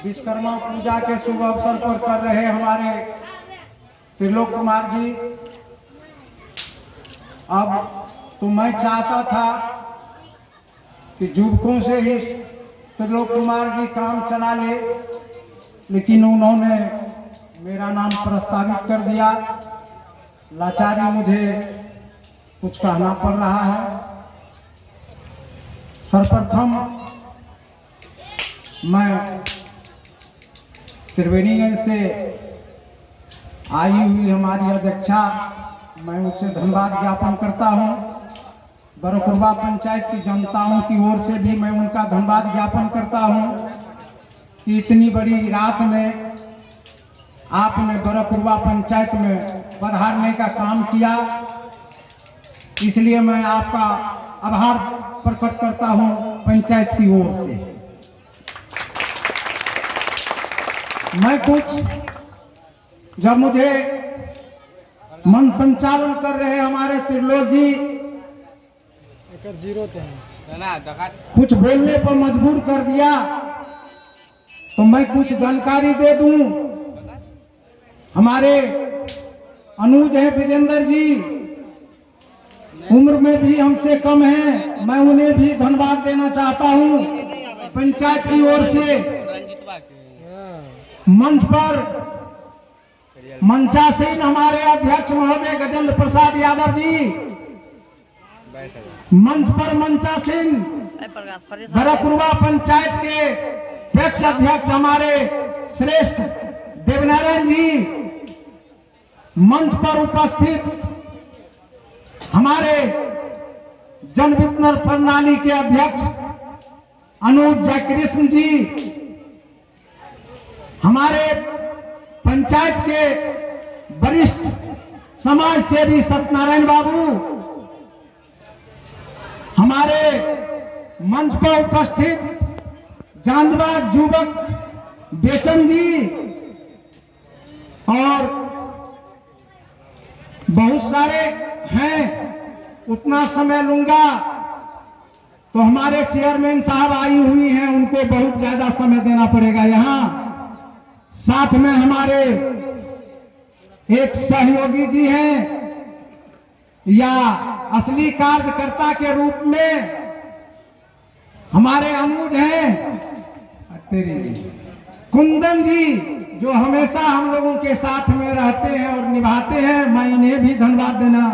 विश्वकर्मा पूजा के शुभ अवसर पर कर रहे हमारे त्रिलोक कुमार जी। अब तो मैं चाहता था कि युवकों से ही त्रिलोक कुमार जी काम चला ले, लेकिन उन्होंने मेरा नाम प्रस्तावित कर दिया। लाचारी मुझे कुछ कहना पड़ रहा है। सर्वप्रथम मैं त्रिवेणीगंज से आई हुई हमारी अध्यक्षा, मैं उससे धन्यवाद ज्ञापन करता हूं। बरकुरवा पंचायत की जनताओं की ओर से भी मैं उनका धन्यवाद ज्ञापन करता हूं कि इतनी बड़ी रात में आपने बरकुरवा पंचायत में पधारने का काम किया। इसलिए मैं आपका आभार प्रकट करता हूं पंचायत की ओर से। मैं कुछ जब मुझे मन संचालन कर रहे हमारे त्रिलोक जी कुछ बोलने पर मजबूर कर दिया, तो मैं कुछ जानकारी दे दूं। हमारे अनुज हैं विजेंद्र जी, उम्र में भी हमसे कम हैं, मैं उन्हें भी धन्यवाद देना चाहता हूं पंचायत की ओर से। मंच पर मंचासीन हमारे अध्यक्ष महोदय गजेंद्र प्रसाद यादव जी, मंच पर मंचासीन बरकुरवा पंचायत के अध्यक्ष हमारे श्रेष्ठ देवनारायण जी, मंच पर उपस्थित हमारे जन वितरण प्रणाली के अध्यक्ष अनुज जयकृष्ण जी, हमारे पंचायत के वरिष्ठ समाज सेवी सत्यनारायण बाबू, हमारे मंच पर उपस्थित जांजबाज युवक बेचन जी और बहुत सारे हैं, उतना समय लूंगा तो हमारे चेयरमैन साहब आई हुई हैं, उनको बहुत ज्यादा समय देना पड़ेगा। यहाँ साथ में हमारे एक सहयोगी जी हैं, या असली कार्यकर्ता के रूप में हमारे अनुज हैं कुंदन जी, जो हमेशा हम लोगों के साथ में रहते हैं और निभाते हैं। मैं इन्हें भी धन्यवाद देना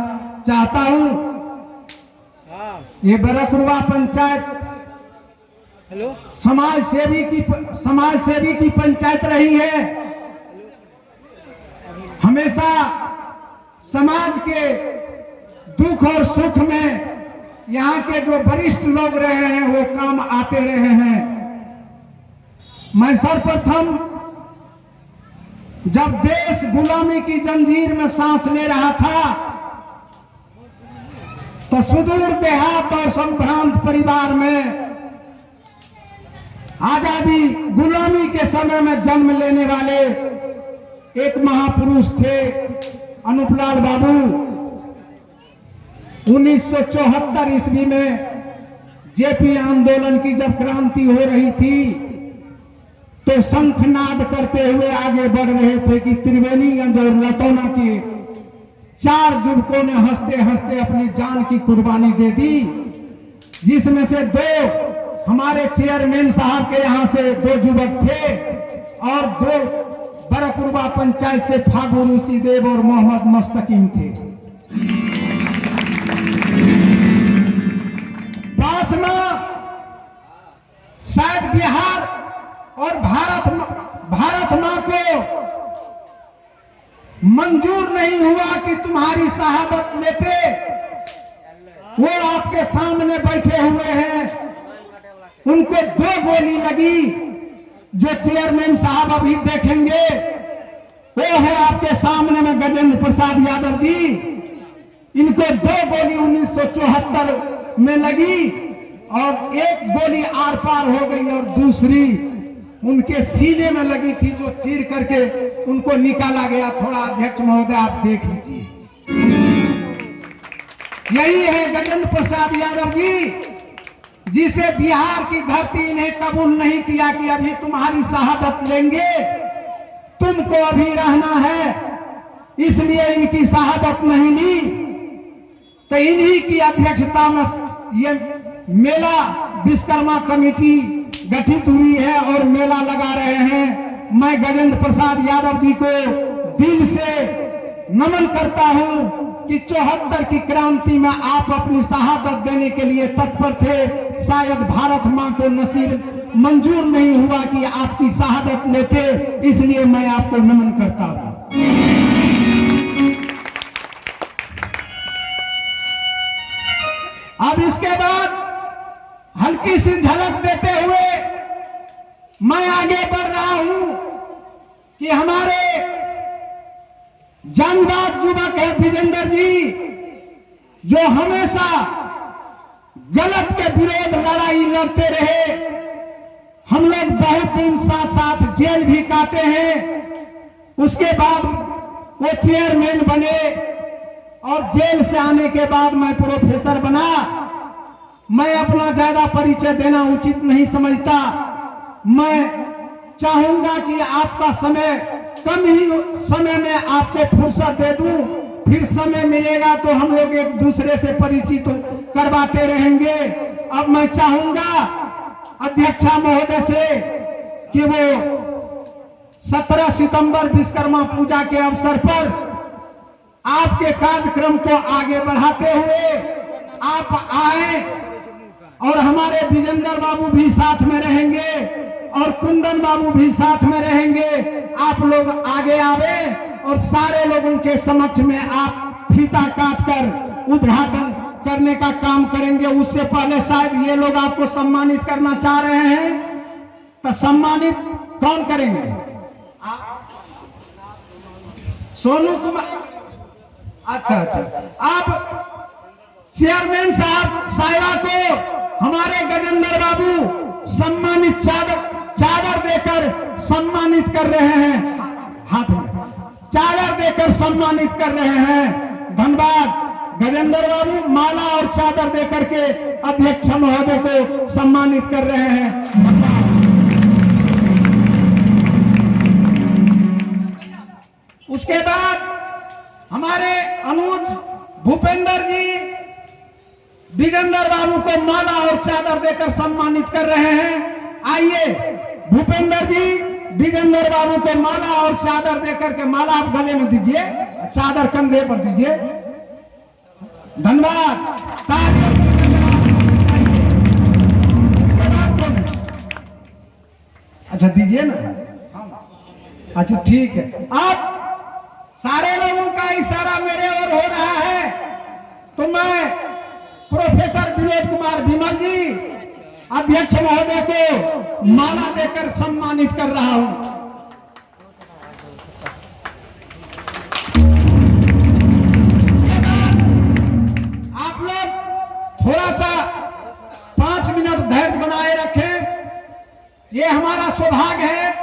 चाहता हूं। ये बरकुरवा पंचायत समाज सेवी की पंचायत रही है। हमेशा समाज के दुख और सुख में यहाँ के जो वरिष्ठ लोग रहे हैं वो काम आते रहे हैं। मैं सर्वप्रथम जब देश गुलामी की जंजीर में सांस ले रहा था तो सुदूर देहात और संभ्रांत परिवार में आजादी गुलामी के समय में जन्म लेने वाले एक महापुरुष थे अनुपलाल बाबू। 1974 ईस्वी में जेपी आंदोलन की जब क्रांति हो रही थी तो शंखनाद करते हुए आगे बढ़ रहे थे कि त्रिवेणीगंज और लतौना के 4 युवकों ने हंसते हंसते अपनी जान की कुर्बानी दे दी, जिसमें से 2 हमारे चेयरमैन साहब के यहाँ से 2 युवक थे और 2 बरकुरवा पंचायत से फागू ऋषि देव और मोहम्मद मुस्तकीम थे। 5वां शायद बिहार और भारत मां को मंजूर नहीं हुआ कि तुम्हारी शहादत लेते, वो आपके सामने बैठे हुए हैं। उनको 2 गोली लगी, जो चेयरमैन साहब अभी देखेंगे वो है आपके सामने में गजेंद्र प्रसाद यादव जी। इनको 2 गोली 1974 में लगी और 1 गोली आर पार हो गई और दूसरी उनके सीने में लगी थी, जो चीर करके उनको निकाला गया। थोड़ा अध्यक्ष महोदय आप देख लीजिए, यही है गजेंद्र प्रसाद यादव जी। जिसे बिहार की धरती ने कबूल नहीं किया कि अभी तुम्हारी शहादत लेंगे, तुमको अभी रहना है, इसलिए इनकी शहादत नहीं ली। तो इन्हीं की अध्यक्षता में ये मेला विश्वकर्मा कमेटी गठित हुई है और मेला लगा रहे हैं। मैं गजेंद्र प्रसाद यादव जी को दिल से नमन करता हूं कि 74 की क्रांति में आप अपनी शहादत देने के लिए तत्पर थे। शायद भारत मां को नसीब मंजूर नहीं हुआ कि आपकी शहादत लेते, इसलिए मैं आपको नमन करता हूं। अब इसके बाद हल्की सी झलक देते हुए मैं आगे बढ़ रहा हूं कि हमारे जानबाज युवक है विजेंद्र जी, जो हमेशा गलत के विरोध लड़ाई लड़ते रहे। हम लोग बहुत दिन साथ साथ जेल भी काटे हैं। उसके बाद वो चेयरमैन बने और जेल से आने के बाद मैं प्रोफेसर बना। मैं अपना ज्यादा परिचय देना उचित नहीं समझता। मैं चाहूंगा कि आपका समय कम ही समय में आपको फुर्सत दे दूं, फिर समय मिलेगा तो हम लोग एक दूसरे से परिचित करवाते रहेंगे। अब मैं चाहूंगा अध्यक्षा महोदय से कि वो 17 सितंबर विश्वकर्मा पूजा के अवसर पर आपके कार्यक्रम को आगे बढ़ाते हुए आप आए और हमारे विजेंद्र बाबू भी साथ में रहेंगे और कुंदन बाबू भी साथ में रहेंगे। आप लोग आगे आवे और सारे लोगों के समक्ष में आप फीता काटकर उद्घाटन करने का काम करेंगे। उससे पहले शायद ये लोग आपको सम्मानित करना चाह रहे हैं, तो सम्मानित कौन करेंगे? सोनू कुमार। अच्छा, आप चेयरमैन साहिबा को हमारे गजेंद्र बाबू सम्मानित चादर देकर सम्मानित कर रहे हैं। हाथ में चादर देकर सम्मानित कर रहे हैं। धन्यवाद गजेंद्र बाबू। माला और चादर देकर के अध्यक्ष महोदय को सम्मानित कर रहे हैं। उसके बाद हमारे अनुज भूपेंद्र जी विजेंद्र बाबू को माला और चादर देकर सम्मानित कर रहे हैं। आइए भूपेंद्र जी विजेंद्र बाबू को माला और चादर देकर के, माला आप गले में दीजिए, चादर कंधे पर दीजिए। धन्यवाद। अच्छा दीजिए ना। अच्छा ठीक है। आप सारे लोगों का इशारा मेरे ओर हो रहा है तो मैं प्रोफेसर विनोद कुमार विमल जी अध्यक्ष महोदय को माला देकर सम्मानित कर रहा हूं। आप लोग थोड़ा सा 5 मिनट धैर्य बनाए रखें। ये हमारा सौभाग्य है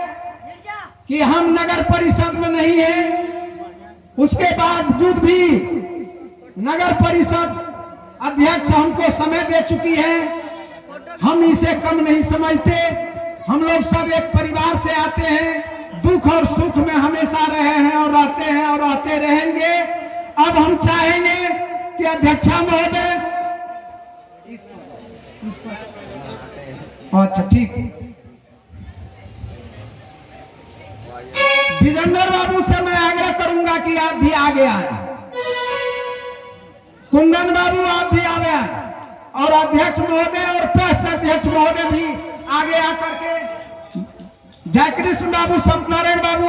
कि हम नगर परिषद में नहीं हैं, उसके बावजूद भी नगर परिषद अध्यक्ष हमको समय दे चुकी है। हम इसे कम नहीं समझते। हम लोग सब एक परिवार से आते हैं, दुख और सुख में हमेशा रहे हैं और रहते हैं और रहते रहेंगे। अब हम चाहेंगे कि अध्यक्षा महोदय, अच्छा ठीक, विजेंद्र बाबू से मैं आग्रह करूंगा कि आप भी आगे आए। कुंदन बाबू आप भी आगे आए और अध्यक्ष महोदय और प्रेस अध्यक्ष महोदय भी आगे आकर के, जयकृष्ण बाबू, सत्यनारायण बाबू,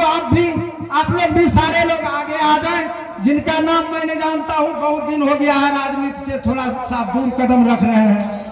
आप लोग भी सारे लोग आगे आ जाएं। जिनका नाम मैं नहीं जानता हूं, बहुत दिन हो गया है राजनीति से थोड़ा सा दूर कदम रख रहे हैं।